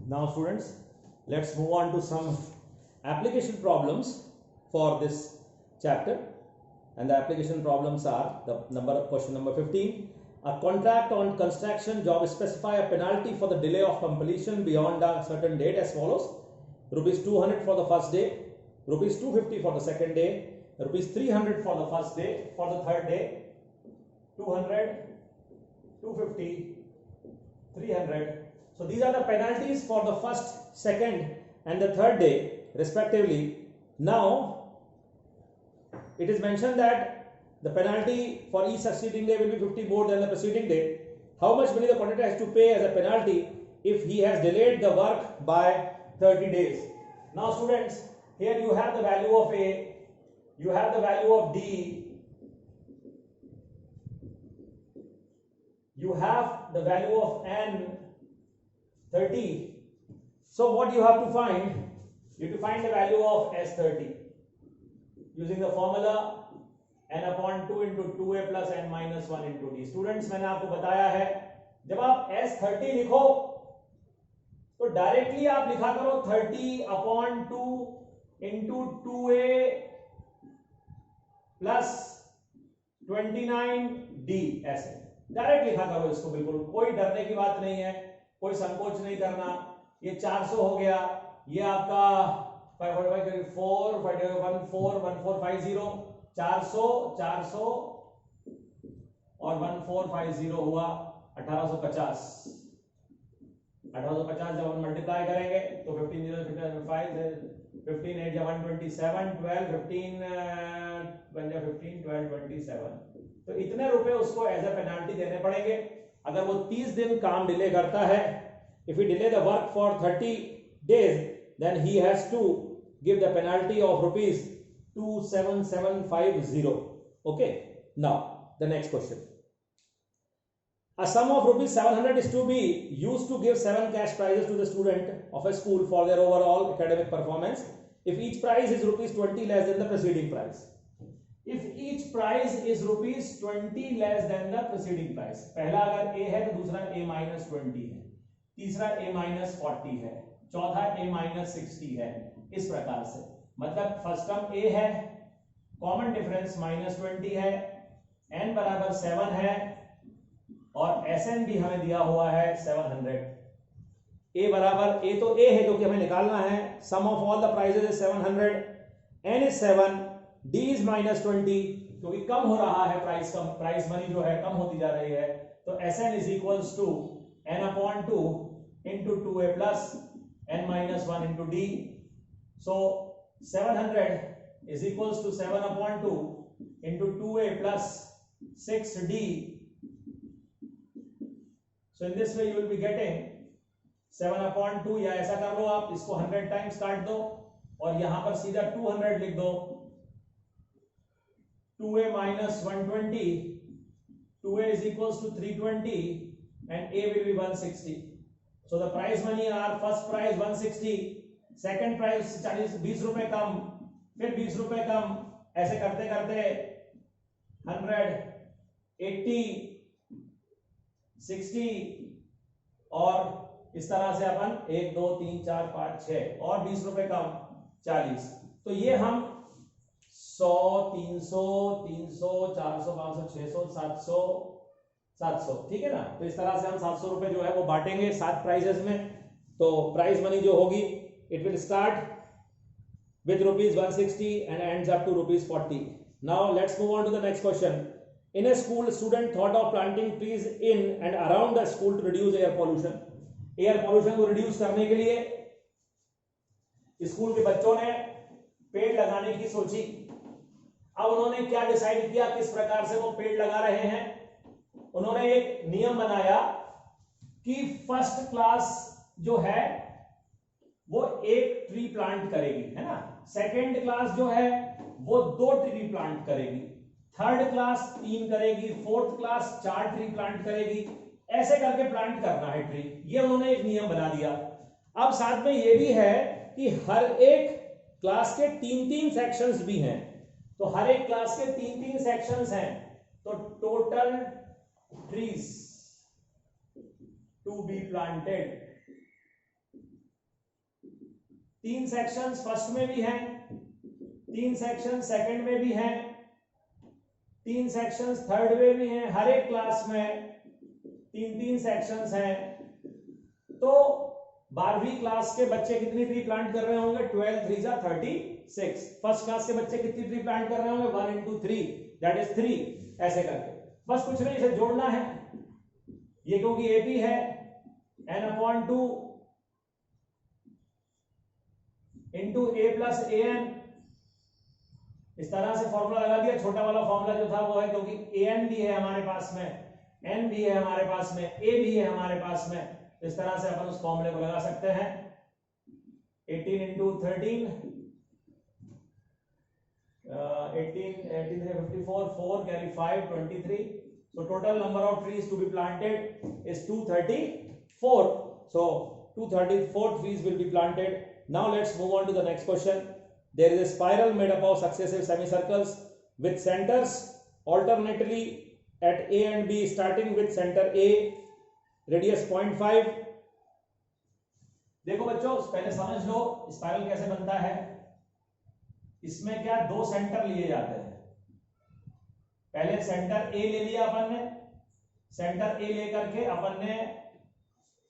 Now students, let's move on to some application problems for this chapter, and the application problems are question number 15. A contract on construction job specify a penalty for the delay of completion beyond a certain date as follows: rupees 200 for the first day, rupees 250 for the second day, rupees 300 for the first day, for the third day 200, 250, 300. So these are the penalties for the first, second and the third day respectively. Now it is mentioned that the penalty for each succeeding day will be 50 more than the preceding day. How much money the contractor has to pay as a penalty if he has delayed the work by 30 days? Now students, here you have the value of A, you have the value of D, you have the value of N, 30. So what you have to find? You have to find the value of S30 using the formula n upon 2 into 2a plus n minus 1 into d. Students, मैंने आपको बताया है जब आप S30 लिखो तो directly आप लिखा करो 30 upon 2 into 2a plus 29d, ऐसे डायरेक्ट लिखा करो इसको, बिल्कुल कोई डरने की बात नहीं है, कोई संकोच नहीं करना। ये 400 हो गया, ये आपका 1450 400 और 1450 हुआ 1850 जब हम मल्टीप्लाई करेंगे तो 15 15 8 127 12 15 12 27, तो इतने रुपए उसको एज ए पेनाल्टी देने पड़ेंगे अगर वो 30 दिन काम डिले करता है। If he delay the work for 30 days then he has to give the penalty of rupees 27750. Okay, now the next question. A sum of rupees 700 is to be used to give 7 cash prizes to the student of a school for their overall academic performance if each prize is rupees 20 less than the preceding prize. If each prize is rupees 20 less than the preceding prize, पहला अगर A है तो दूसरा A minus 20 है, तीसरा A minus 40 है, चौथा A minus 60 है, इस प्रकार से। मतलब फर्स्ट टर्म A है, कॉमन डिफरेंस माइनस 20 है, n बराबर 7 है और Sn भी हमें दिया हुआ है 700। A बराबर A तो A है जो कि हमें निकालना है, sum of all the prizes is 700, n is 7, d is minus 20 क्योंकि कम हो रहा है प्राइस, कम प्राइस मनी जो है कम होती जा रही है, तो Sn is equals to n upon 2 into 2a plus n minus 1 into d. So 700 is equals to 7 upon 2 into 2a plus 6d. So in this way you will be getting 7 upon 2, या ऐसा कर लो आप, इसको 100 times काट दो और यहां पर सीधा 200 लिख दो, 2a minus 120, 2a is equals to 320 and a will be 160. So the prize money are first prize 160, second prize 20 रुपए कम, फिर 20 रुपए कम, ऐसे करते करते 100, 80, 60 और इस तरह से अपन 1 2 3 4 5 6 और 20 रुपए कम 40। तो ये हम 100 300 300 400 500 600 700 700, ठीक है ना। तो इस तरह से हम 700 रुपए जो है वो बांटेंगे 7 प्राइजेस में। तो प्राइज मनी जो होगी it will start with rupees 160 and ends up to rupees 40। Now let's move on to the next question. In a school student thought of planting trees in and around the school to reduce air pollution. Air pollution को reduce करने के लिए school के बच्चों ने पेड़ लगाने की सोची। अब उन्होंने क्या डिसाइड किया, किस प्रकार से वो पेड़ लगा रहे हैं। उन्होंने एक नियम बनाया कि फर्स्ट क्लास जो है वो 1 ट्री प्लांट करेगी, है ना, सेकंड क्लास जो है वो 2 ट्री प्लांट करेगी, थर्ड क्लास 3 करेगी, फोर्थ क्लास 4 ट्री प्लांट करेगी, ऐसे करके प्लांट करना है ट्री। ये उन्होंने एक नियम बना दिया। अब साथ में ये भी है कि हर एक क्लास के 3-3 सेक्शंस भी हैं, तो हर एक क्लास के 3-3 सेक्शंस हैं, तो total trees to be planted 3 sections first में भी हैं, 3 सेक्शन सेकंड में भी हैं, 3 सेक्शंस थर्ड में भी हैं। हर एक क्लास में 3-3 सेक्शंस हैं। तो 12वीं क्लास के बच्चे कितनी ट्री प्लांट कर रहे होंगे? 12 3 जा 36। फर्स्ट क्लास के बच्चे कितनी ट्री प्लांट कर रहे होंगे? 1 into 3 दैट इज 3। ऐसे करके बस कुछ नहीं, इसे जोड़ना है। ये क्योंकि एपी है n/2 into A plus A N, इस तरह से फॉर्मूला लगा दिया। छोटा वाला फॉर्मूला जो था वो है, क्योंकि ए एन भी है हमारे पास में, एन भी है हमारे पास में, ए भी है हमारे पास में, इस तरह से अपन उस फॉर्मूले को लगा सकते हैं। 18 into 13 18 54 4 carry 5 23. So total number of trees to be planted is 234. So 234 trees will be planted. Now let's move on to the next question. There is a spiral made up of successive semicircles with centers alternately at A and B, starting with center A, radius 0.5. देखो बच्चों, पहले समझ लो spiral कैसे बनता है। इसमें क्या 2 centre लिए जाते हैं। पहले सेंटर ए ले लिया अपन ने, सेंटर ए लेकर के अपन ने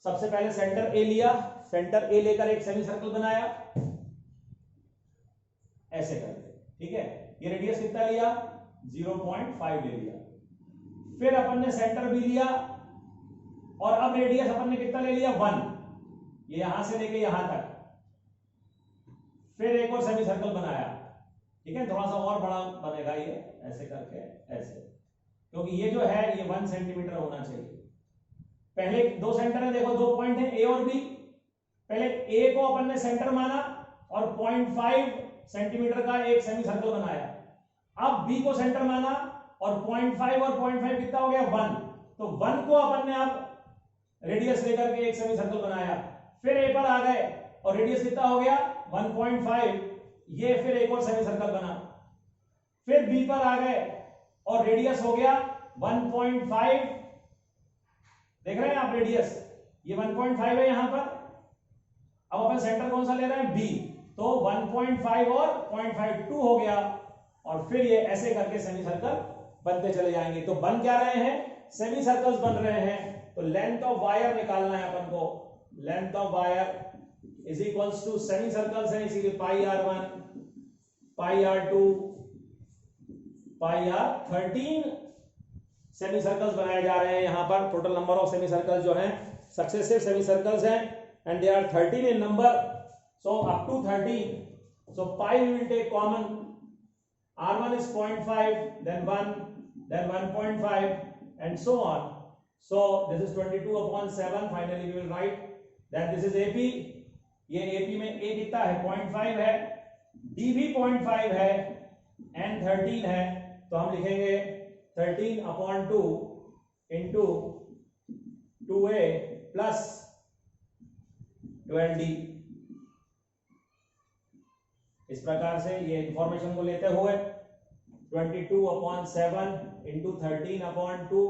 सबसे पहले सेंटर ए लिया, सेंटर ए लेकर एक सेमी सर्कल बनाया ऐसे करके, ठीक है। ये रेडियस कितना लिया? 0.5 ले लिया। फिर अपन ने सेंटर बी लिया और अब रेडियस अपन ने कितना ले लिया? 1। ये यहां से लेके यहां तक। फिर एक और सेमी सर्कल बनाया, ठीक है। थोड़ा सा और बड़ा बनेगा ये, ऐसे करके ऐसे, क्योंकि ये जो है ये 1 सेंटीमीटर होना चाहिए। पहले 2 सेंटर है, देखो 2 पॉइंट है ए और बी। पहले ए को अपन ने सेंटर माना और 0.5 सेंटीमीटर का एक सेमी सर्कल बनाया। अब बी को सेंटर माना और 0.5 और 0.5 कितना हो गया? 1। तो 1 को अपन ने अब रेडियस लेकर के एक सेमी सर्कल बनाया। फिर ए पर आ गए और रेडियस कितना हो गया? 1.5। ये फिर एक और सेमी सर्कल बना। फिर बी पर आ गए और रेडियस हो गया 1.5। देख रहे हैं आप रेडियस, ये 1.5 है यहां पर। अब अपन सेंटर कौन सा ले रहे हैं? बी। तो 1.5 और 0.5 2 हो गया। और फिर ये ऐसे करके सेमी सर्कल बनते चले जाएंगे। तो बन क्या रहे हैं? सेमी सर्कल्स बन रहे हैं। तो लेंथ ऑफ वायर निकालना है अपन को। Length of wire is equals to semi circles है, इसीलिए पाई r1 पाई r2 पाई r13 सेमी सर्कल्स बनाए जा रहे हैं यहां पर। Total number of semi circles जो हैं सक्सेसिव सेमी सर्कल्स हैं and they are 13 in number, so up to 13. So pi we will take common. R1 is 0.5, then 1, then 1.5 and so on. So this is 22/7. Finally we will write that this is AP. ये AP में A कितना है? 0.5 है, D भी 0.5 है, N 13 है। तो हम लिखेंगे 13/2 इंटू 2A प्लस 12D। इस प्रकार से ये इंफॉर्मेशन को लेते हुए 22/7 इंटू 13/2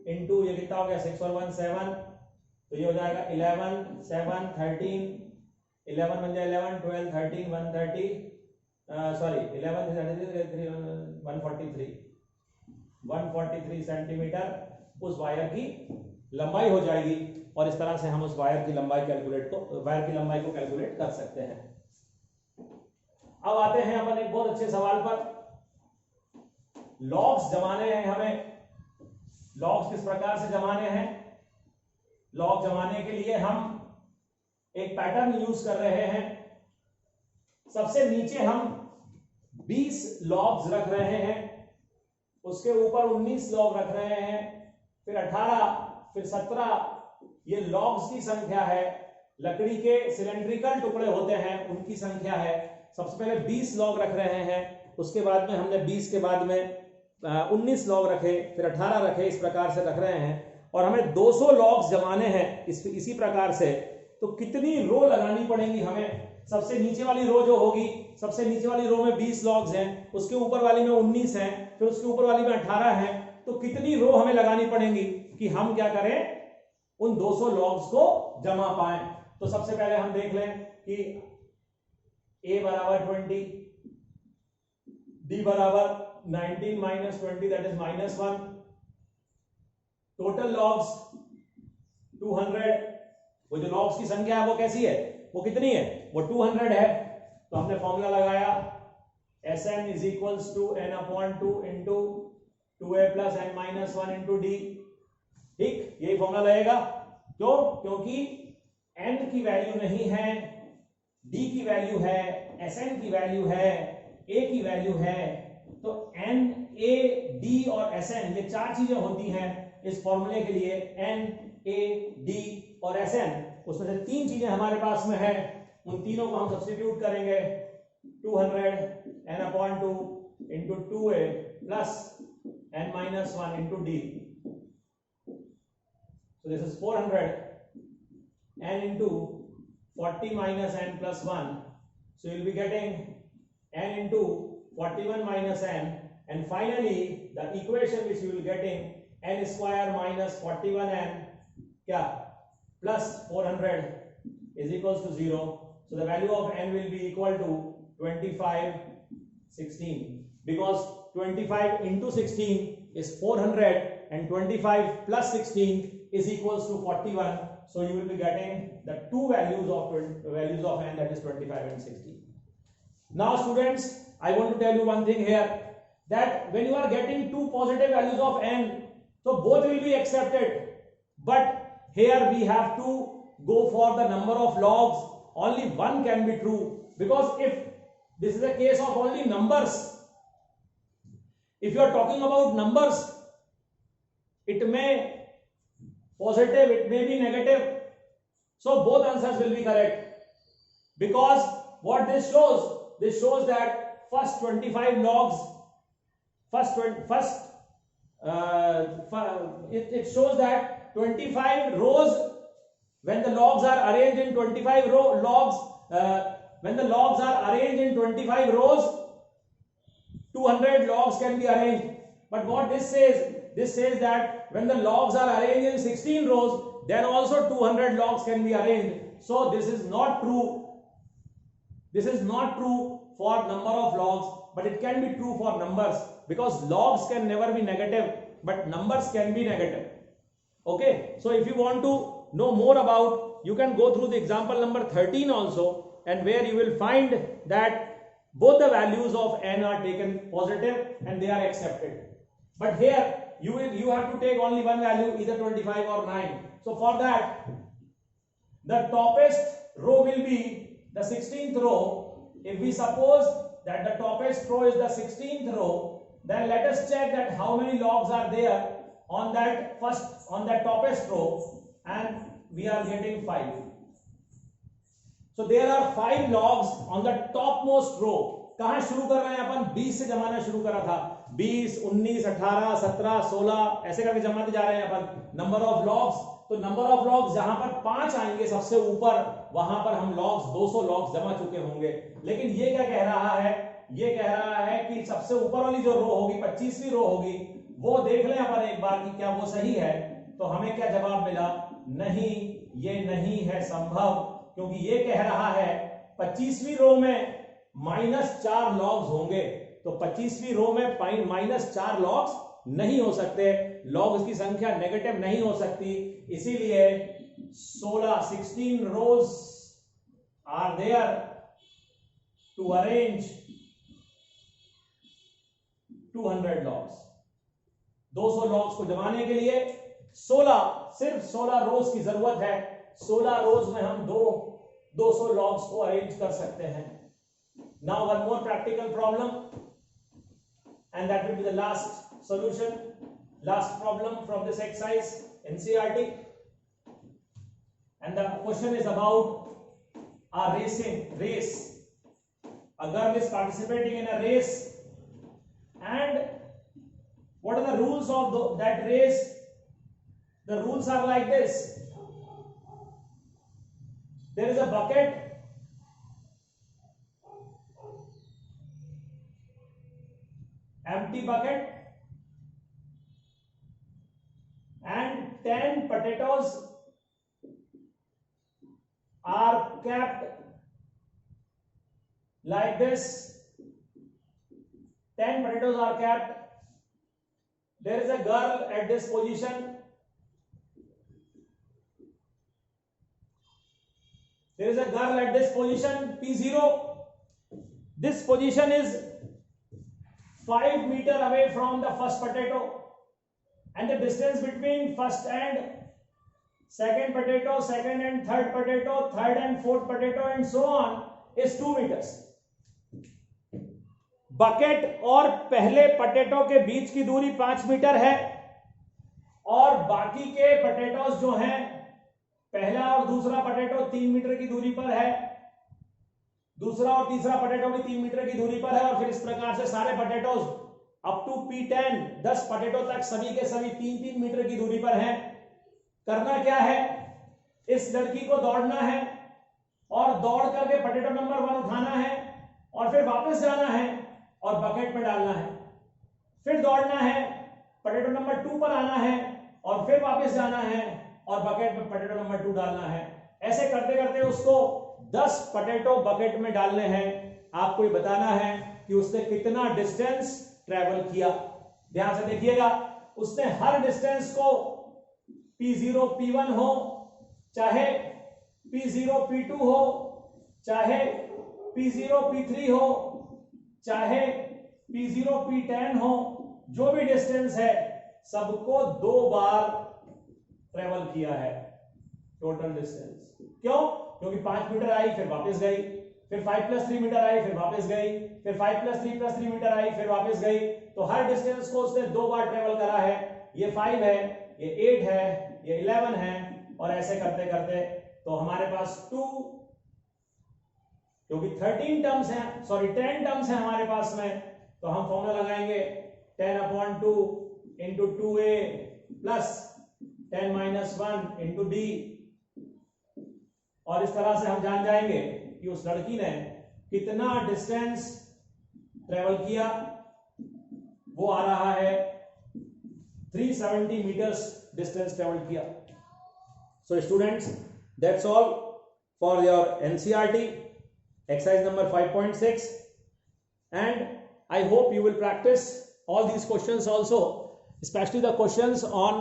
इंटू ये कितना हो गया? 6 और 1 7, तो ये हो जाएगा 11 7 13, 11 बन जाए 11 12 13 130, सॉरी 11 143 सेंटीमीटर उस वायर की लंबाई हो जाएगी। और इस तरह से हम उस वायर की लंबाई को कैलकुलेट कर सकते हैं। अब आते हैं अपन एक बहुत अच्छे सवाल पर। लॉग्स जमाने हैं हमें। लॉग्स किस प्रकार से जमाने हैं? लॉग जमाने के लिए हम एक पैटर्न यूज कर रहे हैं। सबसे नीचे हम 20 लॉग्स रख रहे हैं, उसके ऊपर 19 लॉग रख रहे हैं, फिर 18, फिर 17। ये लॉग्स की संख्या है। लकड़ी के सिलेंड्रिकल टुकड़े होते हैं उनकी संख्या है। सबसे पहले 20 लॉग रख रहे हैं, उसके बाद में हमने 20 के बाद में 19 लॉग रखे, फिर 18 रखे, इस प्रकार से रख रहे हैं। और हमें 200 लॉग्स जमाने हैं इसी प्रकार से। तो कितनी रो लगानी पड़ेंगी हमें? सबसे नीचे वाली रो जो होगी, सबसे नीचे वाली रो में 20 लॉग्स हैं, उसके ऊपर वाली में 19 हैं, फिर उसके ऊपर वाली में 18 हैं। तो कितनी रो हमें लगानी पड़ेंगी कि हम क्या करें? उन 200 लॉग्स को जमा पाएं। तो सबसे पहले हम देख लें कि a बराबर 20, d बराबर 19 minus 20 that is -1, total logs 200, वो जो लॉग्स की संख्या है वो कैसी है, वो कितनी है, वो 200 है। तो हमने फॉर्मूला लगाया Sn is equals to n upon 2 into 2a plus n minus 1 into D. ठीक, यही फॉर्मूला लगेगा। क्यों? क्योंकि n की वैल्यू नहीं है, d की वैल्यू है, Sn की वैल्यू है, a की वैल्यू है। तो n, a, d और Sn ये चार चीजें होती हैं इस फॉर्मूले के लिए। n, a, d और Sn, उसमें से तीन चीजें हमारे पास में है, उन तीनों को हम सब्स्टिट्यूट करेंगे। 200 n upon 2 into 2a plus n minus 1 into d। So this is 400 n into 40 minus n plus 1. So you'll be getting n into 41 minus n, and finally the equation which you will getting n square minus 41n क्या plus 400 is equals to 0. So the value of n will be equal to 25 16, because 25 into 16 is 400 and 25 plus 16 is equals to 41. So you will be getting the two values of n, that is 25 and 16. Now students, I want to tell you one thing here, that when you are getting two positive values of n, so both will be accepted, but here we have to go for the number of logs. Only one can be true, because if this is a case of only numbers, if you are talking about numbers, it may positive, it may be negative, so both answers will be correct, because what this shows that first 25 logs, it shows that 25 rows, when the logs are arranged in 25 when the logs are arranged in 25 rows, 200 logs can be arranged. But what this says that when the logs are arranged in 16 rows, then also 200 logs can be arranged. So this is not true. This is not true for number of logs, but it can be true for numbers, because logs can never be negative, but numbers can be negative. Okay, so if you want to know more about, you can go through the example number 13 also, and where you will find that both the values of n are taken positive and they are accepted. But here you have to take only one value, either 25 or 9. So for that, the toppest row will be the 16th row. If we suppose that the toppest row is the 16th row, then let us check that how many logs are there on that toppest row, and we are getting 5. So there are 5 logs on the topmost row. कहां शुरू कर रहे हैं अपन? 20 से जमाना शुरू करा था, 20, 19, 18, 17, 16 ऐसे करके जमाते जा रहे हैं अपन नंबर ऑफ लॉग्स। तो नंबर ऑफ लॉग्स जहां पर 5 आएंगे सबसे ऊपर, वहां पर हम लॉग्स 200 लॉग्स जमा चुके होंगे। लेकिन ये क्या कह रहा है? ये कह रहा है कि सबसे ऊपर वाली जो रो होगी, 25वीं रो होगी, वो देख लें अपन एक बार कि क्या वो सही है। तो हमें क्या जवाब मिला? नहीं, ये नहीं है संभव, क्योंकि ये कह रहा है 25वीं रो में -4 लॉग्स होंगे। तो 25वीं रो में -4 लॉग्स नहीं हो सकते, लॉग्स की संख्या नेगेटिव नहीं हो सकती। इसीलिए 16 rows are there to arrange 200 logs. 200 logs को जमाने के लिए सिर्फ 16 रोज की जरूरत है। 16 रोज में हम 200 लॉग्स को अरेंज कर सकते हैं। Now one more practical problem, and that will be the last problem from this exercise NCERT, and the question is about a race. A girl is participating in a race, and what are the rules of that race? The rules are like this. There is a bucket, empty bucket, and 10 potatoes are kept like this. 10 potatoes are kept. There is a girl at this position. There is a girl at this position P0. This position is 5 meters away from the first potato, and the distance between first and second potato, second and third potato, third and fourth potato, and so on is 2 meters. Bucket और पहले potato के बीच की दूरी 5 metre है, और बाकी के potatoes जो हैं, पहला और दूसरा पटेटो 3 मीटर की दूरी पर है, दूसरा और तीसरा पटेटो भी 3 मीटर की दूरी पर है, और फिर इस प्रकार से सारे potatoes up to P10 10 potato तक सभी के सभी 3-3 मीटर की दूरी पर हैं। करना क्या है, इस लड़की को दौड़ना है और दौड़ करके पटेटो नंबर 1 उठाना है और फिर वापस जाना है और बकेट में डालना है, फिर दौड़ना है, पोटैटो नंबर 2 पर आना है और फिर वापस जाना है और बकेट में पोटैटो नंबर 2 डालना है। ऐसे करते करते उसको 10 पोटैटो बकेट में डालने हैं। आपको ये बताना है कि उसने कितना डिस्टेंस ट्रेवल किया। ध्यान से देखिएगा, उसने हर डिस्टेंस को P0 P1 हो, चाहे P0 P2 हो, चाहे P0 P3 हो, चाहे P0 P10 हो, जो भी डिस्टेंस है सबको 2 बार ट्रेवल किया है टोटल डिस्टेंस। क्यों? क्योंकि 5 मीटर आई फिर वापस गई, फिर 5+3 मीटर आई फिर वापस गई, फिर 5+3+3 मीटर आई फिर वापस गई। तो हर डिस्टेंस को उसने 2 बार ट्रेवल करा है। ये 5 है, ये 8 है, ये 11 है, और ऐसे करते करते तो हमारे पास 2, क्योंकि 13 टर्म्स हैं, सॉरी 10 टर्म्स हैं हमारे पास में, तो हम फॉर्मूला लगाएंगे 10/2 into 2a plus 10-1 into d, और इस तरह से हम जान जाएंगे कि उस लड़की ने कितना डिस्टेंस ट्रेवल किया। वो आ रहा है 370 मीटर्स डिस्टेंस ट्रेवल किया। So students, that's all for your NCERT exercise number 5.6, and I hope you will practice all these questions also, especially the questions on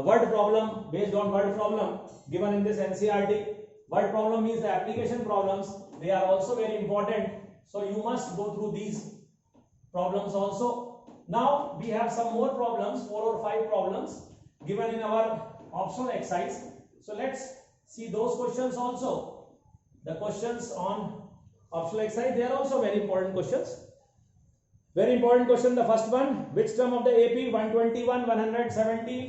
word problem, based on word problem given in this NCERT. Word problem means the application problems, they are also very important, so you must go through these problems also. Now we have some more problems, 4 or 5 problems given in our optional exercise, so let's see those questions also. The questions on optional exercise, they are also very important questions. Very important question, the first one, which term of the AP 121, 117,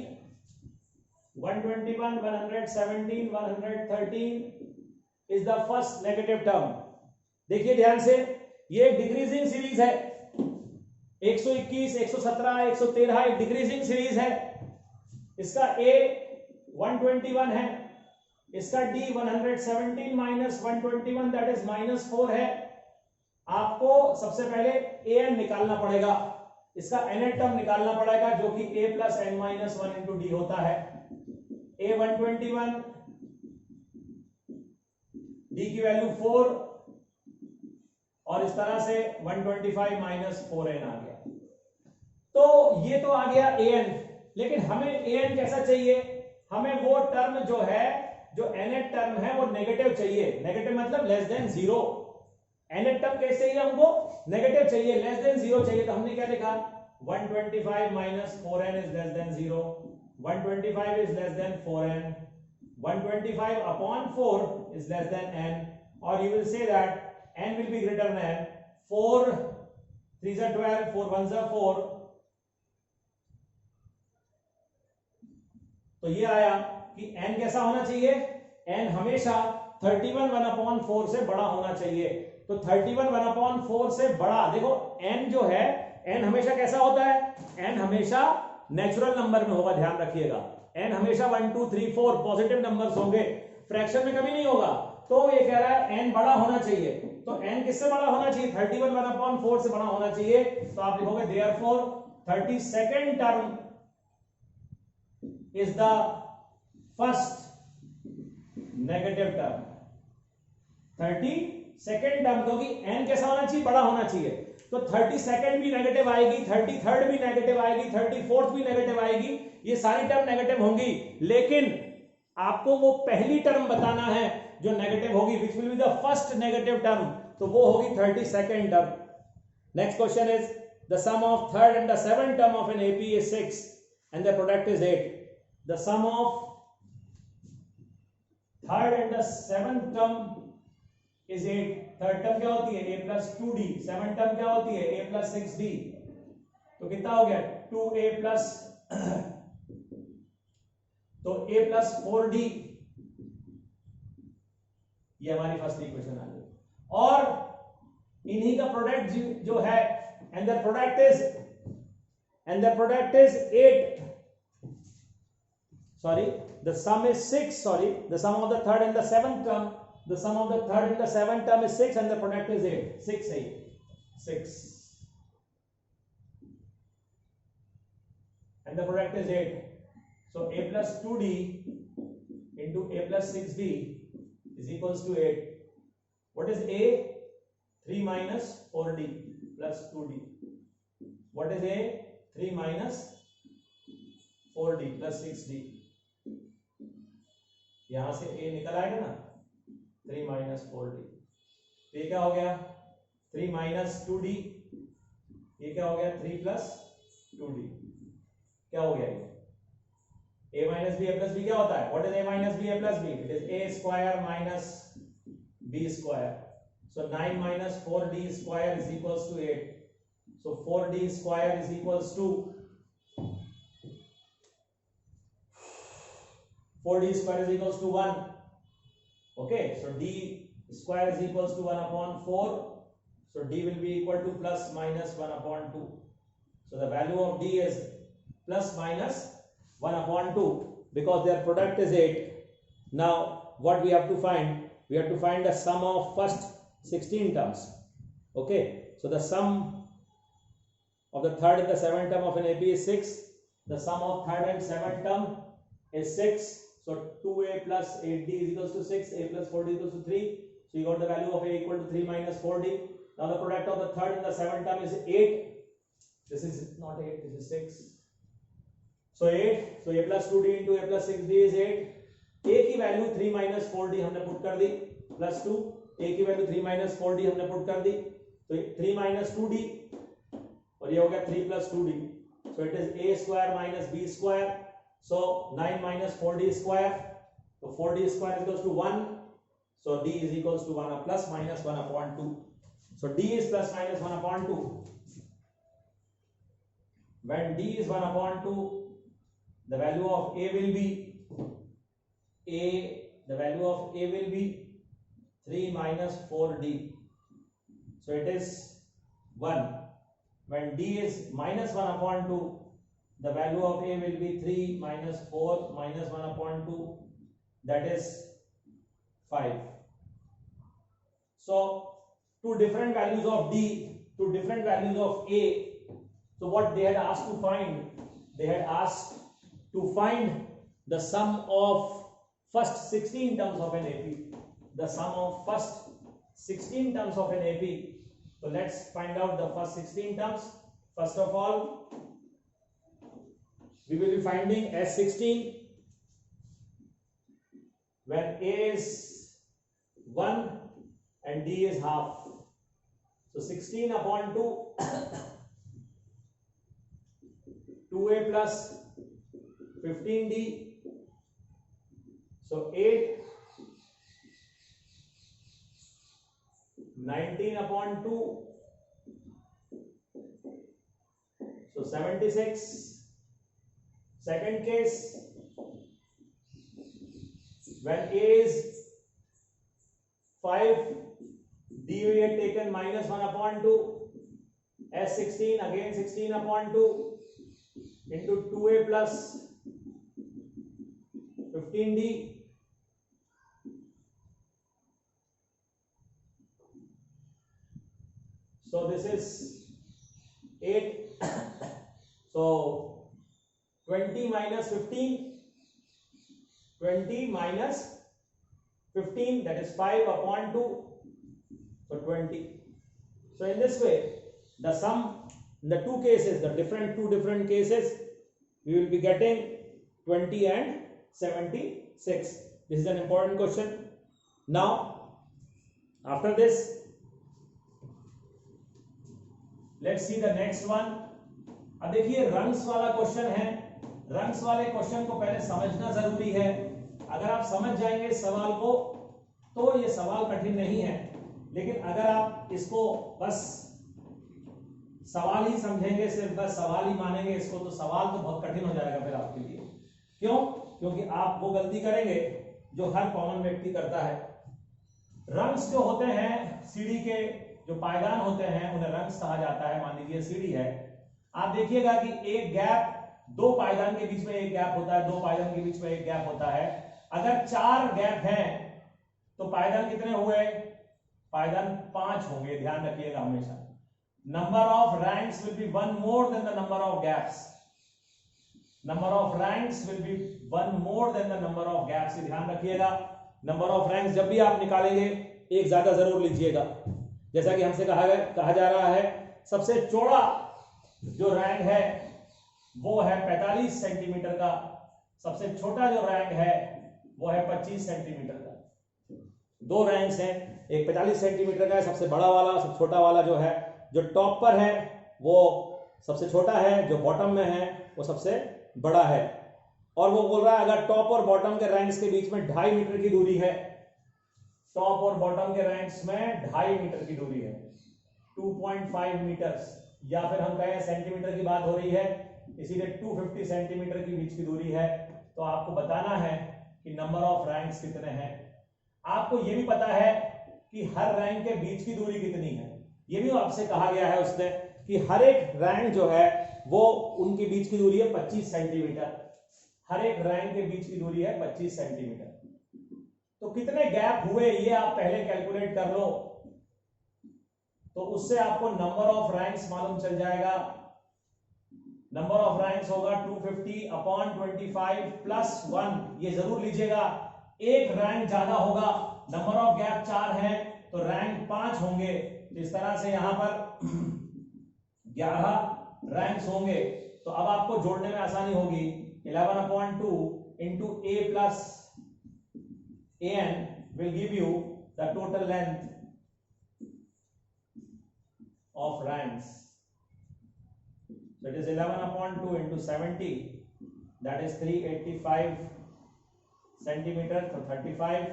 121, 117, 113 is the first negative term? देखिए ध्यान से, ये एक decreasing series है, 121, 117, 113 एक decreasing series है। इसका A 121 है, इसका D 117 माइनस 121 दैट इज -4 है। आपको सबसे पहले an निकालना पड़ेगा, इसका nth टर्म निकालना पड़ेगा जो कि a plus n-1 into d होता है। a 121, d की वैल्यू 4, और इस तरह से 125 माइनस 4n आ गया। तो ये तो आ गया an, लेकिन हमें an कैसा चाहिए? हमें वो टर्म जो है, जो nth टर्म है वो नेगेटिव चाहिए। नेगेटिव मतलब लेस देन 0। nth टर्म कैसे चाहिए हमको? नेगेटिव चाहिए, लेस देन 0 चाहिए। तो हमने क्या लिखा? 125 minus 4n is less than 0, 125 is less than 4n, 125 upon 4 is less than n, और you will say that n will be greater than 4 3s are 12, 4 1s are 4। तो ये आया कि n कैसा होना चाहिए? n हमेशा 31 1/4 से बड़ा होना चाहिए। तो 31 1/4 से बड़ा, देखो n जो है, n हमेशा कैसा होता है? n हमेशा नेचुरल नंबर में होगा, ध्यान रखिएगा। n हमेशा 1 2 3 4 पॉजिटिव नंबर्स होंगे, फ्रैक्शन में कभी नहीं होगा। तो ये कह रहा है n बड़ा होना चाहिए। तो n किससे बड़ा होना चाहिए? 31 1/4 से बड़ा होना चाहिए। तो आप लिखोगे therefore 32nd term is the first negative term, 32 second term, क्योंकि n कैसा होना चाहिए, बड़ा होना चाहिए, तो 32nd भी नेगेटिव आएगी, 33rd भी नेगेटिव आएगी, 34th भी नेगेटिव आएगी, ये सारी टर्म नेगेटिव होंगी, लेकिन आपको वो पहली टर्म बताना है जो नेगेटिव होगी, which will be the first negative term, तो वो होगी 32nd term. Next question is the sum of third and the seventh term of an AP is 6 and the product is 8. The sum of third and the seventh term is 8. Third term क्या होती है, a plus 2d. Seventh term क्या होती है, a plus 6d. तो कितना हो गया, 2a प्लस तो a प्लस 4d, ये हमारी फर्स्ट इक्वेशन आ गई. और इन्हीं का प्रोडक्ट जो है, and the product is 8, sorry, the sum is 6, sorry, the sum of the third and the seventh term, the sum of the third and the seventh term is 6 and the product is 8. 6 है, 6 and the product is 8. So a plus 2d into a plus 6d is equals to 8. What is a? 3 minus 4d plus 2d. What is a? 3 minus 4d plus 6d. यहां से a निकल आएगा ना, 3 minus 4d. तो ये क्या हो गया, 3 minus 2d. ये क्या हो गया, 3 plus 2d. क्या हो गया ये, a minus b a plus b क्या होता है, what is a minus b a plus b? It is a square minus b square. So 9 minus 4d square is equals to 8. So 4d square is equals to 4d square is equals to 1. Okay, so d square is equals to 1 upon 4. So d will be equal to plus minus 1 upon 2. So the value of d is plus minus 1 upon 2 because their product is 8. Now what we have to find? We have to find the sum of first 16 terms. Okay, so the sum of the third and the seventh term of an AP is 6. The sum of third and seventh term is 6. So 2a plus 8d is equals to 6. A plus 4d is equals to 3. So you got the value of a equal to 3 minus 4d. Now the product of the third and the seventh term is 8. This is not 8. This is 6. So 8. So a plus 2d into a plus 6d is 8. a की value 3 minus 4d हमने put कर दी, plus 2. a की value 3 minus 4d हमने put कर दी, तो 3 minus 2d और ये हो गया 3 plus 2d. So it is a square minus b square. So 9 minus 4d square. So 4d square is equals to 1. So d is equals to 1 plus minus 1 upon 2. So d is plus minus 1 upon 2. When d is 1 upon 2, the value of a will be the value of a will be 3 minus 4d. So it is 1. When d is minus 1 upon 2, the value of a will be 3 minus 4 minus 1 upon 2, that is 5. So two different values of d, two different values of a. So what they had asked to find, they had asked to find the sum of first 16 terms of an AP. The sum of first 16 terms of an AP. So let's find out the first 16 terms. First of all, we will be finding S16 when a is 1 and d is half. So 16 upon 2, 2a plus 15d. So 8, 19 upon 2, so 76. Second case, when a is 5, d we had taken minus 1 upon 2, S16 again 16 upon 2 into 2a plus 15d. So this is 8. So 20 minus 15, 20 minus 15, that is 5 upon 2 So 20. So in this way, the sum in the two cases, two different cases, we will be getting 20 and 76. This is an important question. Now, after this, let's see the next one. अब देखिए rungs वाला question है. Rungs वाले question को पहले समझना जरूरी है. अगर आप समझ जाएंगे इस सवाल को तो ये सवाल कठिन नहीं है, लेकिन अगर आप इसको बस सवाल ही समझेंगे, सिर्फ बस सवाल ही मानेंगे इसको, तो सवाल तो बहुत कठिन हो जाएगा फिर आपके लिए. क्यों? क्योंकि आप वो गलती करेंगे जो हर कॉमन व्यक्ति करता है. रंग्स जो होते हैं, सीढ़ी के जो पायदान होते हैं उन्हें रंग्स कहा जाता है. मान लीजिए सीढ़ी है, आप देखिएगा कि एक गैप, दो पायदान के बीच में एक गैप होता है, दो पायदान के बीच में एक गैप होता है. अगर 4 गैप हैं तो पायदान कितने हुए? पायदान 5 होंगे. ध्यान रखिएगा हमेशा. Number of ranks will be 1 more than the number of gaps. Number of ranks will be 1 more than the number of gaps. ध्यान रखिएगा. नंबर ऑफ रैंक्स जब भी आप निकालेंगे एक ज्यादा जरूर लीजिएगा. जैसा कि हमसे कहा जा रहा है, सबसे चौड़ा जो रैंक है वो है 45 सेंटीमीटर का. सबसे छोटा जो रैंक है वो है 25 सेंटीमीटर का. दो रैंक्स हैं, एक 45 सेंटीमीटर का है सबसे बड़ा वाला, सबसे छोटा वाला जो है, जो टॉप पर है वो सबसे छोटा है, जो बॉटम में है वो सबसे बड़ा है. और वो बोल रहा है अगर टॉप और बॉटम के रैंक्स के बीच में 2.5 मीटर की दूरी है, टॉप और बॉटम के रैंक्स में 2.5 मीटर की दूरी है, 2.5 मीटर्स, या फिर हम कहें सेंटीमीटर की बात हो रही है, इसीलिए 250 सेंटीमीटर की बीच की दूरी है, तो आपको बताना है कि नंबर ऑफ रैंक्स कितने हैं. आपको यह भी पता है कि हर रैंक के बीच की दूरी कितनी है. यह भी आपसे कहा गया है उसने कि हर एक रैंक जो है वो उनके बीच की दूरी है 25 सेंटीमीटर. हर एक रैंक के बीच की दूरी है 25 सेंटीमीटर. तो कितने गैप हुए ये आप पहले कैलकुलेट कर लो, तो उससे आपको नंबर ऑफ रैंक्स मालूम चल जाएगा. नंबर ऑफ रैंक्स होगा 250 अपॉन 25 प्लस 1. ये जरूर लीजिएगा, एक रैंक ज्यादा होगा. नंबर ऑफ गैप 4 है तो रैंक 5 होंगे. इस तरह से यहां पर 11 रैंक्स होंगे. तो अब आपको जोड़ने में आसानी होगी. 11/2 into a plus an will give you the total length of ranks. So it is 11/2 into 70, that is 385 centimeter, so 35.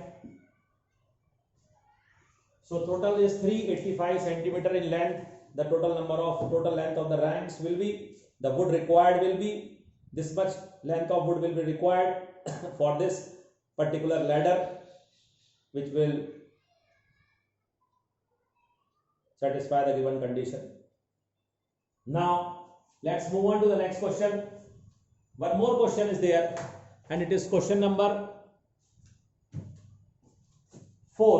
So total is 385 centimeter in length. The total length of the ranks will be, the wood required will be this much. Length of wood will be required for this particular ladder, which will satisfy the given condition. Now let's move on to the next question. One more question is there, and it is question number 4.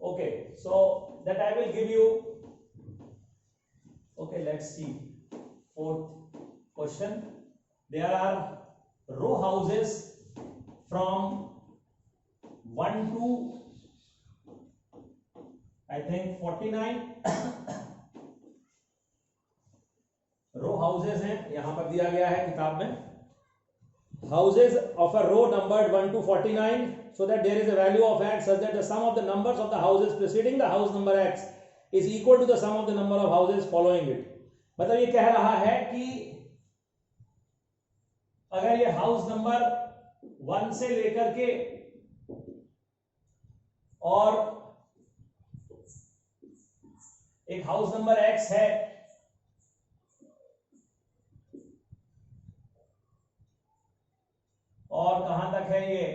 Okay, so that I will give you. Okay, let's see. Fourth question. There are row houses from 1 to I think 49 row houses हैं. यहां पर दिया गया है किताब में, houses of a row numbered 1 to 49, so that there is a value of x such that the sum of the numbers of the houses preceding the house number x is equal to the sum of the number of houses following it. मतलब ये कह रहा है कि अगर ये house number 1 से लेकर के और एक हाउस नंबर x है, और कहां तक है ये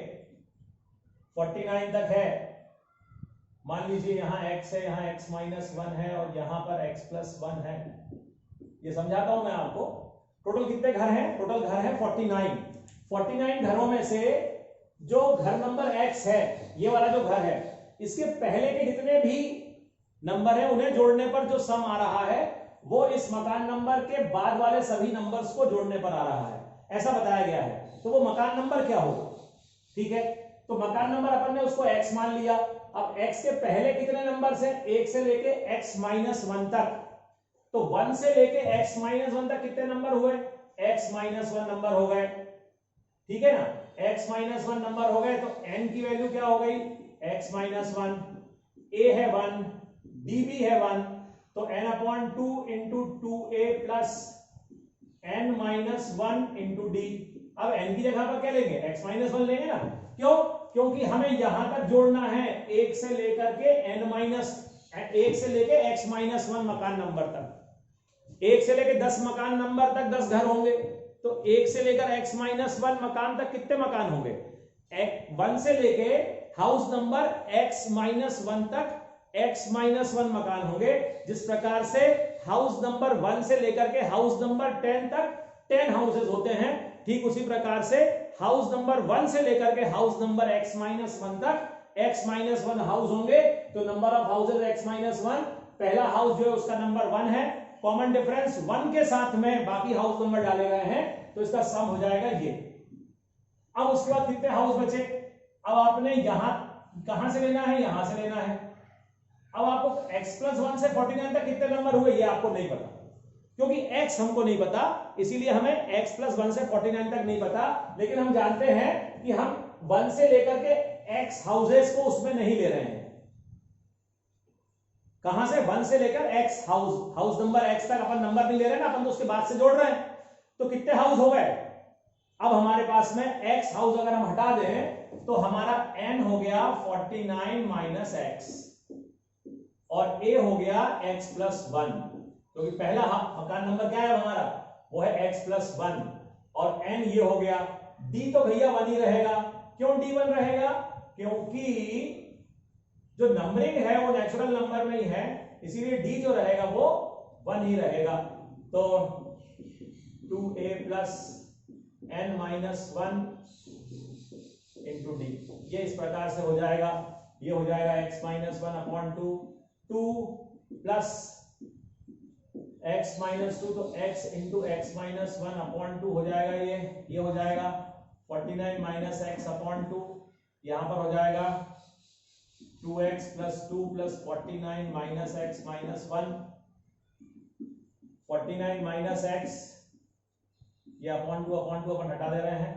49 तक है. मान लीजिए यहां x है, यहां x - 1 है और यहां पर x + 1 है. ये समझाता हूं मैं आपको. टोटल कितने घर हैं? टोटल घर है 49. 49 घरों में से जो घर नंबर x है, ये वाला जो घर है, इसके पहले के जितने भी नंबर हैं उन्हें जोड़ने पर जो सम आ रहा है वो इस मकान नंबर के बाद वाले सभी नंबर्स को जोड़ने पर आ रहा है, ऐसा बताया गया है. तो वो मकान नंबर क्या होगा? ठीक है, तो मकान नंबर अपन ने उसको x मान लिया। अब x के पहले कितने नंबर है, 1 से लेके x माइनस 1 तक, तो 1 से लेके x माइनस 1 तक कितने नंबर हुए, x माइनस 1 नंबर हो गए, ठीक है ना, x माइनस 1 नंबर हो गए। तो n की वैल्यू क्या हो गई, x माइनस 1, a है 1, d भी है 1, तो n upon 2 into 2a plus n minus 1 into D. अब n की जगह पर क्या लेंगे, x माइनस 1 लेंगे ना, क्यों, क्योंकि हमें यहां तक जोड़ना है 1 से लेकर के n माइनस 1 से लेके x माइनस 1 मकान नंबर तक, 1 से लेके 10 मकान नंबर तक 10 घर होंगे, तो 1 से लेकर x माइनस 1 मकान तक कितने मकान होंगे, 1 से लेके हाउस नंबर x माइनस 1 तक x माइनस 1 मकान होंगे। जिस प्रकार से हाउस नंबर 1 से लेकर के हाउस नंबर 10 तक 10 हाउसेज होते हैं, ठीक उसी प्रकार से हाउस नंबर 1 से लेकर के हाउस नंबर x माइनस 1 तक x माइनस 1 हाउस होंगे। तो number of houses x minus 1, पहला हाउस जो है उसका नंबर 1 है, कॉमन डिफरेंस 1 के साथ में बाकी हाउस नंबर डाले गए हैं, तो इसका सम हो जाएगा ये। अब उसके बाद कितने हाउस बचे, अब आपने यहां कहां से लेना है, यहां से लेना है। अब आपको x प्लस 1 से 49 तक कितने नंबर हुए ये आपको नहीं पता, क्योंकि x हमको नहीं पता, इसीलिए हमें x प्लस 1 से 49 तक नहीं पता। लेकिन हम जानते हैं कि हम 1 से लेकर के x हाउसेस को उसमें नहीं ले रहे हैं। कहां से, 1 से लेकर x हाउस नंबर x तक अपन नंबर नहीं ले रहे हैं ना, अपन तो उसके बाद से जोड़ रहे हैं। तो कितने हाउस हो गए, अब हमारे पास में x हाउस अगर हम हटा दें तो हमारा n हो गया 49 माइनस x और a हो गया x प्लस 1, क्योंकि पहला मकान नंबर क्या है हमारा, वो है x प्लस 1, और n ये हो गया। d तो भैया 1 ही रहेगा, क्यों d 1 रहेगा, क्योंकि जो नंबरिंग है वो नेचुरल नंबर में ही है, इसीलिए d जो रहेगा वो 1 ही रहेगा। तो 2a plus n minus 1 into D, ये इस प्रकार से हो जाएगा। ये हो जाएगा x minus 1 upon 2 plus x minus 2, तो x into x minus 1 upon 2 हो जाएगा। ये हो जाएगा 49 माइनस एक्स अपॉन 2, यहां पर हो जाएगा 2x plus 2 plus 49 minus x minus 1, 49 minus x, ये अपॉन टू अपन हटा दे रहे हैं,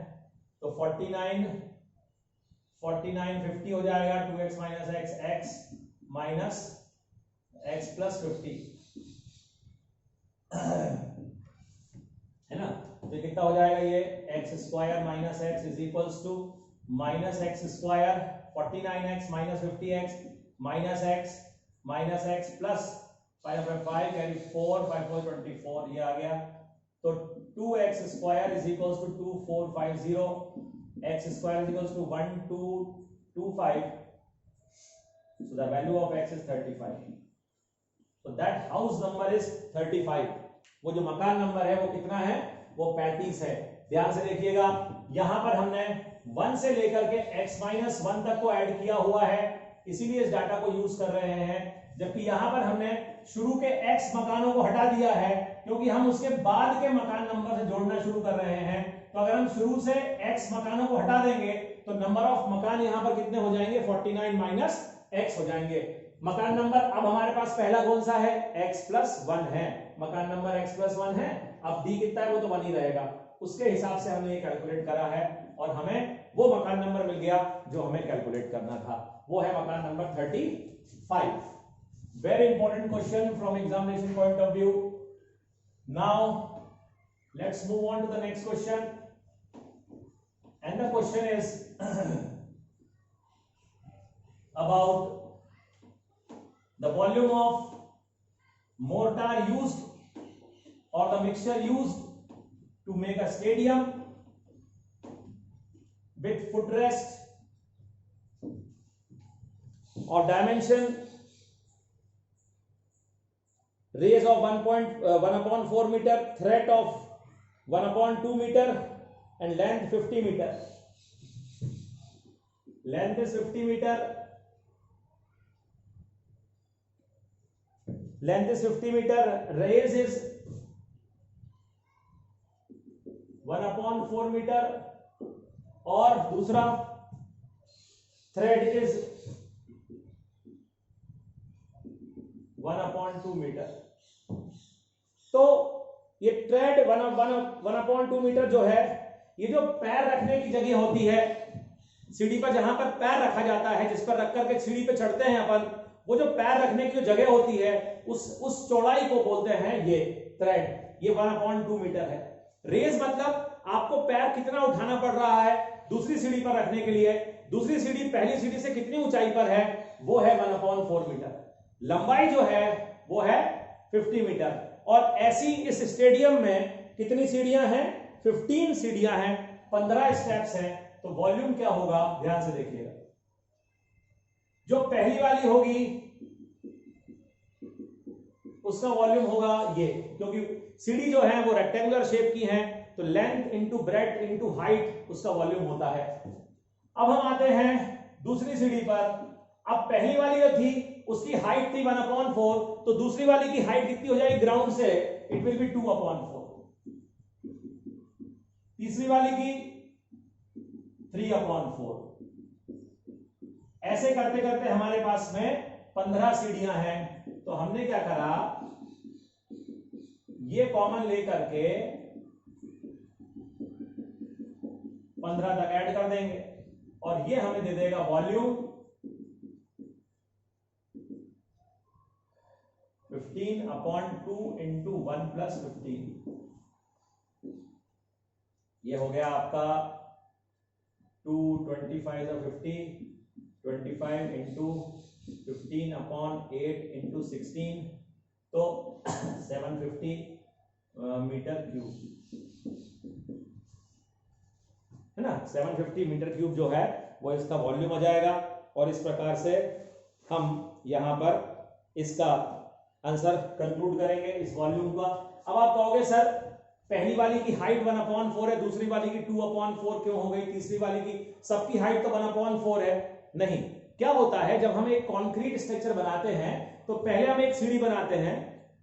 तो 49 50 हो जाएगा, 2x minus x, x minus x plus 50 है ना। तो कितना हो जाएगा, ये x square minus x is equals to minus x square 49x minus 50x minus x plus 5 carry 4 5 4 24, ये आ गया। तो 2x square is equals to 2450, x square is equals to 1225, so the value of x is 35, so that house number is 35। वो जो मकान number है वो कितना है, वो 35 है। ध्यान से देखिएगा, यहां पर हमने 1 से लेकर के x माइनस 1 तक को ऐड किया हुआ है, इसीलिए इस डाटा को यूज कर रहे हैं, जबकि यहां पर हमने शुरू के x मकानों को हटा दिया है, क्योंकि हम उसके बाद के मकान नंबर से जोड़ना शुरू कर रहे हैं। तो अगर हम शुरू से x मकानों को हटा देंगे तो नंबर ऑफ मकान यहां पर कितने हो जाएंगे, 49 माइनस x हो जाएंगे। मकान नंबर अब हमारे पास पहला कौन सा है, x प्लस 1 है, मकान नंबर x प्लस 1 है। अब d कितना है, वो तो 1 ही रहेगा, उसके हिसाब से हमने ये कैलकुलेट करा है और हमें वो मकान नंबर मिल गया जो हमें कैलकुलेट करना था, वो है मकान number 35। Very important question from examination point of view. Now let's move on to the next question, and the question is about the volume of mortar used or the mixture used to make a stadium with footrest or dimension raise of 1.1/4 meter, threat of 1/2 meter and length 50 meter. Length is 50 meter, length is 50 meter, raise is 1/4 meter, और दूसरा thread is 1/2 metre. तो ये thread 1/2 metre जो है, ये जो पैर रखने की जगह होती है सीढ़ी पर, जहां पर पैर रखा जाता है, जिस पर रख करके सीढ़ी पे चढ़ते हैं अपन, वो जो पैर रखने की जो जगह होती है उस चौड़ाई को बोलते हैं ये थ्रेड। ये 1/2 मीटर है। रेज मतलब आपको पैर कितना उठाना पड़ रहा है दूसरी सीढ़ी पर रखने के लिए, दूसरी सीढ़ी पहली सीढ़ी से कितनी ऊंचाई पर है, वो है 1/4 मीटर। लंबाई जो है वो है 50 मीटर। और ऐसी इस स्टेडियम में कितनी सीढ़ियां हैं, 15 सीढ़ियां हैं, 15 स्टेप्स हैं। तो वॉल्यूम क्या होगा, ध्यान से देखिएगा। जो पहली वाली होगी उसका वॉल्यूम होगा ये, क्योंकि सीढ़ी जो है वो रेक्टेंगुलर शेप की है, तो length into breadth into height उसका वॉल्यूम होता है। अब हम आते हैं दूसरी सीढ़ी पर। अब पहली वाली जो थी उसकी हाइट थी 1/4, तो दूसरी वाली की हाइट कितनी हो जाएगी ग्राउंड से, इट विल बी 2/4। तीसरी वाली की 3/4। ऐसे करते करते हमारे पास में 15 सीढ़ियां हैं। तो हमने क्या करा, ये कॉमन लेकर के 15 तक ऐड कर देंगे और ये हमें दे देगा वॉल्यूम 15/2 इंटू 1 + 15। ये हो गया आपका 225 और 50, 25 इंटू 15/8 इंटू 16, तो 750 मीटर क्यूब है ना। 750 मीटर क्यूब जो है वो इसका वॉल्यूम आ जाएगा। और इस प्रकार से हम यहां पर इसका आंसर कंक्लूड करेंगे इस वॉल्यूम का। अब आप कहोगे सर पहली वाली की हाइट 1/4 है, दूसरी वाली की 2/4 क्यों हो गई, तीसरी वाली की सबकी हाइट तो 1/4 है। नहीं, क्या होता है जब हम एक कॉन्क्रीट स्ट्रक्चर बनाते हैं तो पहले हम एक सीढ़ी बनाते हैं,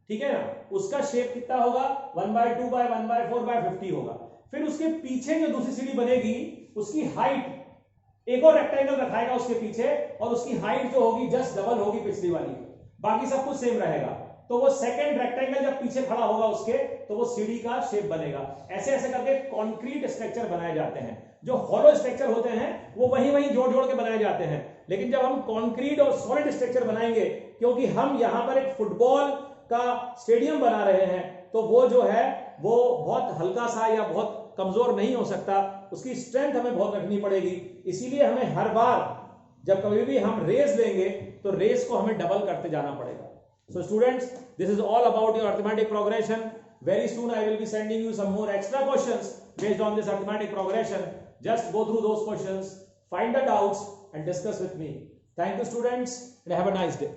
ठीक है ना, उसका शेप कितना होगा 1/2 बाय 1/4 बाय 50 होगा। फिर उसके पीछे जो दूसरी सीढ़ी बनेगी उसकी हाइट एक और रेक्टेंगल रखाएगा उसके पीछे, और उसकी हाइट जो होगी जस्ट डबल होगी पिछली वाली की, बाकी सब कुछ सेम रहेगा। तो वो सेकंड रेक्टेंगल जब पीछे खड़ा होगा उसके, तो वो सीढ़ी का शेप बनेगा। ऐसे ऐसे करके कंक्रीट स्ट्रक्चर बनाए जाते हैं। जो हॉलो स्ट्रक्चर होते हैं वो वहीं वहीं जोड़ जोड़ के बनाए जाते हैं, लेकिन जब हम कंक्रीट और सॉलिड स्ट्रक्चर बनाएंगे, क्योंकि हम यहां पर एक फुटबॉल का स्टेडियम बना रहे हैं, तो वो जो है वो बहुत हल्का सा या बहुत कमजोर नहीं हो सकता, उसकी स्ट्रेंथ हमें बहुत रखनी पड़ेगी। इसीलिए हमें हर बार जब कभी भी हम रेस लेंगे तो रेस को हमें डबल करते जाना पड़ेगा। So students, this is all about your arithmetic progression. Very soon I will be sending you some more extra questions based on this arithmetic progression. Just go through those questions, find the doubts and discuss with me. Thank you students and have a nice day.